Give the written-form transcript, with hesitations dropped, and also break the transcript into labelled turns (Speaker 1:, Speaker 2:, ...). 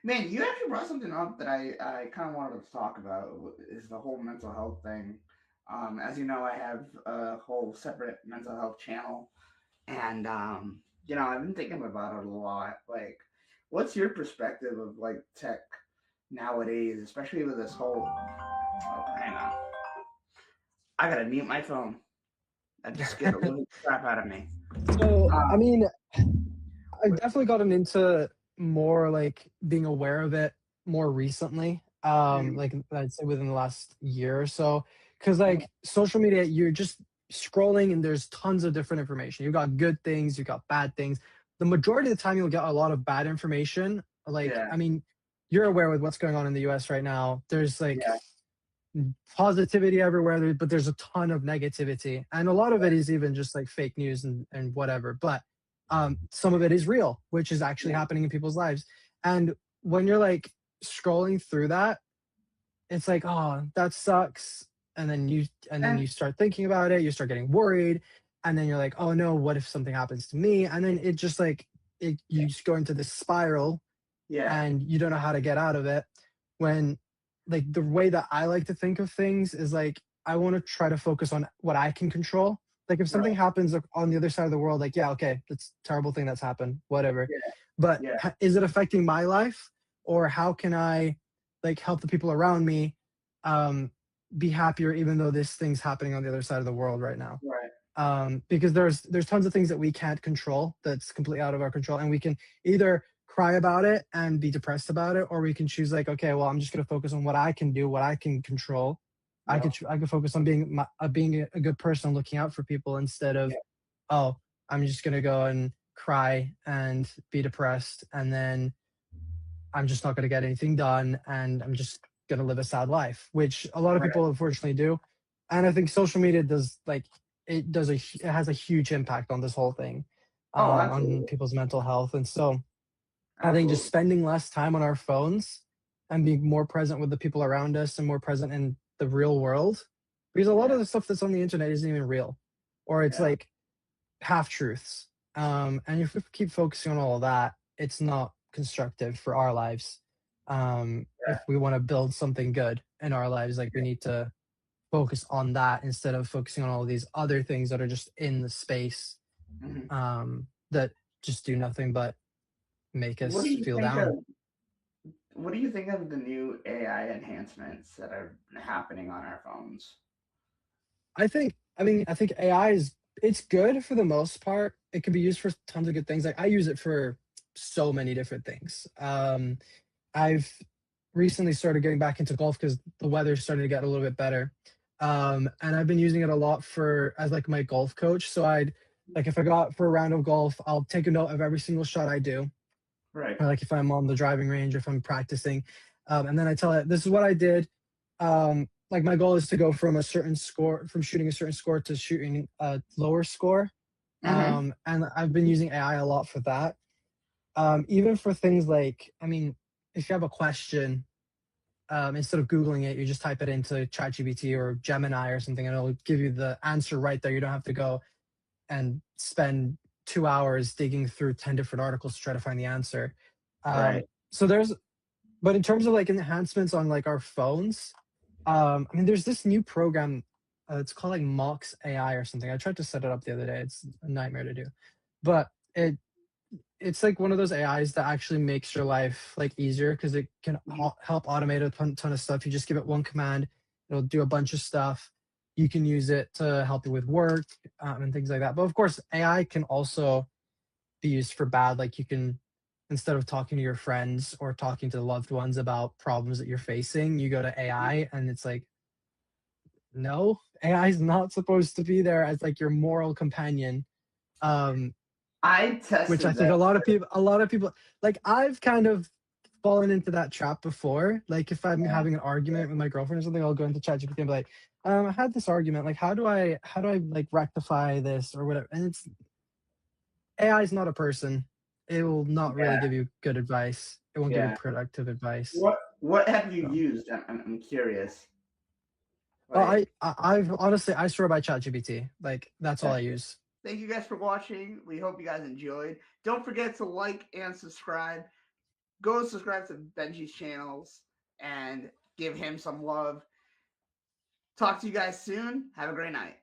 Speaker 1: Man, you actually brought something up that I kind of wanted to talk about is the whole mental health thing. As you know, I have a whole separate mental health channel, and I've been thinking about it a lot. Like, what's your perspective of like tech nowadays, especially with this whole? Oh, hang on, I gotta mute my phone. That just scared a little crap out of me.
Speaker 2: So, I
Speaker 1: Um,
Speaker 2: mean, I've definitely gotten into more like being aware of it more recently. Like I'd say within the last year or so. Cause like social media, you're just scrolling and there's tons of different information. You've got good things, you've got bad things. The majority of the time you'll get a lot of bad information. Like,
Speaker 1: yeah,
Speaker 2: I mean, you're aware with what's going on in the US right now. There's like
Speaker 1: yeah,
Speaker 2: positivity everywhere, but there's a ton of negativity. And a lot of it is even just like fake news and whatever. But some of it is real, which is actually
Speaker 1: yeah,
Speaker 2: happening in people's lives. And when you're like scrolling through that, it's like, oh, that sucks. And then you
Speaker 1: and
Speaker 2: start thinking about it, you start getting worried, and then you're like, oh no, what if something happens to me? And then it just like you just go into this spiral
Speaker 1: yeah,
Speaker 2: and you don't know how to get out of it. When like the way that I like to think of things is like I want to try to focus on what I can control. Like if something
Speaker 1: right,
Speaker 2: happens on the other side of the world, like yeah, okay, that's a terrible thing that's happened, whatever.
Speaker 1: yeah,
Speaker 2: But
Speaker 1: yeah,
Speaker 2: is it affecting my life, or how can I like help the people around me um, be happier, even though this thing's happening on the other side of the world right now?
Speaker 1: right.
Speaker 2: Because there's tons of things that we can't control that's completely out of our control, and we can either cry about it and be depressed about it, or we can choose like, okay, well, I'm just going to focus on what I can do, what I can control.
Speaker 1: Yep.
Speaker 2: I could focus on being a good person, looking out for people, instead of,
Speaker 1: Yeah.
Speaker 2: oh, I'm just going to go and cry and be depressed, and then I'm just not going to get anything done, and I'm just going to live a sad life, which a lot of
Speaker 1: Right.
Speaker 2: people unfortunately do. And I think social media does like it has a huge impact on this whole thing,
Speaker 1: Oh,
Speaker 2: on
Speaker 1: absolutely.
Speaker 2: people's mental health. And so I think just
Speaker 1: Absolutely.
Speaker 2: spending less time on our phones and being more present with the people around us and more present in the real world, because a lot
Speaker 1: Yeah.
Speaker 2: of the stuff that's on the internet isn't even real, or it's
Speaker 1: Yeah.
Speaker 2: like half truths. And if we keep focusing on all of that, it's not constructive for our lives.
Speaker 1: Yeah.
Speaker 2: If we want to build something good in our lives, like we
Speaker 1: Yeah.
Speaker 2: need to focus on that instead of focusing on all these other things that are just in the space,
Speaker 1: Mhm.
Speaker 2: that just do nothing but make
Speaker 1: What do
Speaker 2: us
Speaker 1: you
Speaker 2: feel
Speaker 1: think
Speaker 2: down.
Speaker 1: of what do you think of the new AI enhancements that are happening on our phones?
Speaker 2: I think AI is it's good for the most part. It can be used for tons of good things. Like I use it for so many different things. I've recently started getting back into golf because the weather's starting to get a little bit better. And I've been using it a lot for as like my golf coach. So I'd like if I go out for a round of golf, I'll take a note of every single shot I do.
Speaker 1: Right.
Speaker 2: Or like if I'm on the driving range or if I'm practicing. And then I tell it this is what I did. Like my goal is to go from a certain score, from shooting a certain score to shooting a lower score.
Speaker 1: Mm-hmm.
Speaker 2: And I've been using AI a lot for that. Even for things like, I mean, if you have a question, instead of Googling it, you just type it into ChatGPT or Gemini or something, and it'll give you the answer right there. You don't have to go and spend 2 hours digging through 10 different articles to try to find the answer.
Speaker 1: Right.
Speaker 2: So there's, but in terms of like enhancements on like our phones, I mean, there's this new program. It's called like Mox AI or something. I tried to set it up the other day. It's a nightmare to do, but it's like one of those AIs that actually makes your life like easier because it can
Speaker 1: Mhm.
Speaker 2: help automate a ton of stuff. You just give it one command, it'll do a bunch of stuff. You can use it to help you with work, and things like that. But of course, AI can also be used for bad. Like you can, instead of talking to your friends or talking to loved ones about problems that you're facing, you go to AI, and it's like, no, AI is not supposed to be there as like your moral companion. Um,
Speaker 1: I
Speaker 2: which I
Speaker 1: tested
Speaker 2: think
Speaker 1: that.
Speaker 2: a lot of people, like I've kind of fallen into that trap before. Like if I'm
Speaker 1: Yeah.
Speaker 2: having an argument with my girlfriend or something, I'll go into ChatGPT and be like, I had this argument. Like, how do I like rectify this or whatever? And it's AI is not a person. It will not really
Speaker 1: Yeah.
Speaker 2: give you good advice. It won't give you
Speaker 1: Yeah.
Speaker 2: productive advice.
Speaker 1: What have you
Speaker 2: So,
Speaker 1: used? I'm curious.
Speaker 2: well,
Speaker 1: Like,
Speaker 2: I've honestly I swear by ChatGPT. Like that's all
Speaker 1: yeah.
Speaker 2: I use.
Speaker 1: Thank you guys for watching. We hope you guys enjoyed. Don't forget to like and subscribe. go subscribe to Benjy's channels and give him some love. Talk to you guys soon. Have a great night.